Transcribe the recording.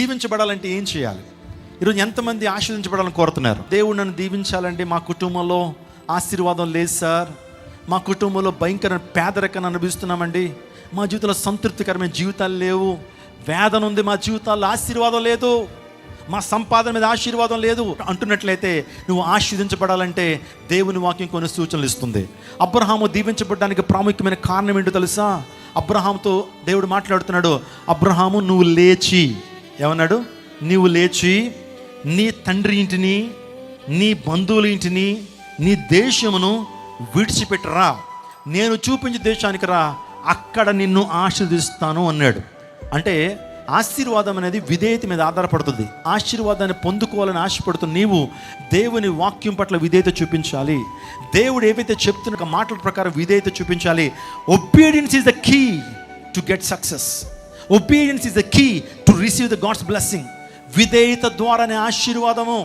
దీవించబడాలంటే ఏం చేయాలి? ఈరోజు ఎంతమంది ఆశీర్వదించబడాలని కోరుతున్నారు? దేవుడు నన్ను దీవించాలంటే మా కుటుంబంలో ఆశీర్వాదం లేదు సార్, మా కుటుంబంలో భయంకర పేదరికాన్ని అనుభవిస్తున్నామండి, మా జీవితంలో సంతృప్తికరమైన జీవితాలు లేవు, వేదన ఉంది, మా జీవితాల్లో ఆశీర్వాదం లేదు, మా సంపాదన మీద ఆశీర్వాదం లేదు అంటున్నట్లయితే నువ్వు ఆశీర్వదించబడాలంటే దేవుని వాక్యం కొన్ని సూచనలు ఇస్తుంది. అబ్రహాము దీవించబడడానికి ప్రాముఖ్యమైన కారణం ఏంటో తెలుసా? అబ్రహాముతో దేవుడు మాట్లాడుతున్నాడు, అబ్రహాము నువ్వు లేచి, ఏమన్నాడు? నీవు లేచి నీ తండ్రి ఇంటిని, నీ బంధువుల ఇంటిని, నీ దేశమును విడిచిపెట్టరా, నేను చూపించే దేశానికి రా, అక్కడ నిన్ను ఆశీర్వదిస్తాను అన్నాడు. అంటే ఆశీర్వాదం అనేది విధేయత మీద ఆధారపడుతుంది. ఆశీర్వాదాన్ని పొందుకోవాలని ఆశపడుతున్న నీవు దేవుని వాక్యం పట్ల విధేయత చూపించాలి. దేవుడు ఏవైతే చెప్తున్న మాటల ప్రకారం విధేయత చూపించాలి. Obedience is the key to get success. Obedience is the key to receive the God's blessing. విధేయత ద్వారానే ఆశీర్వాదము.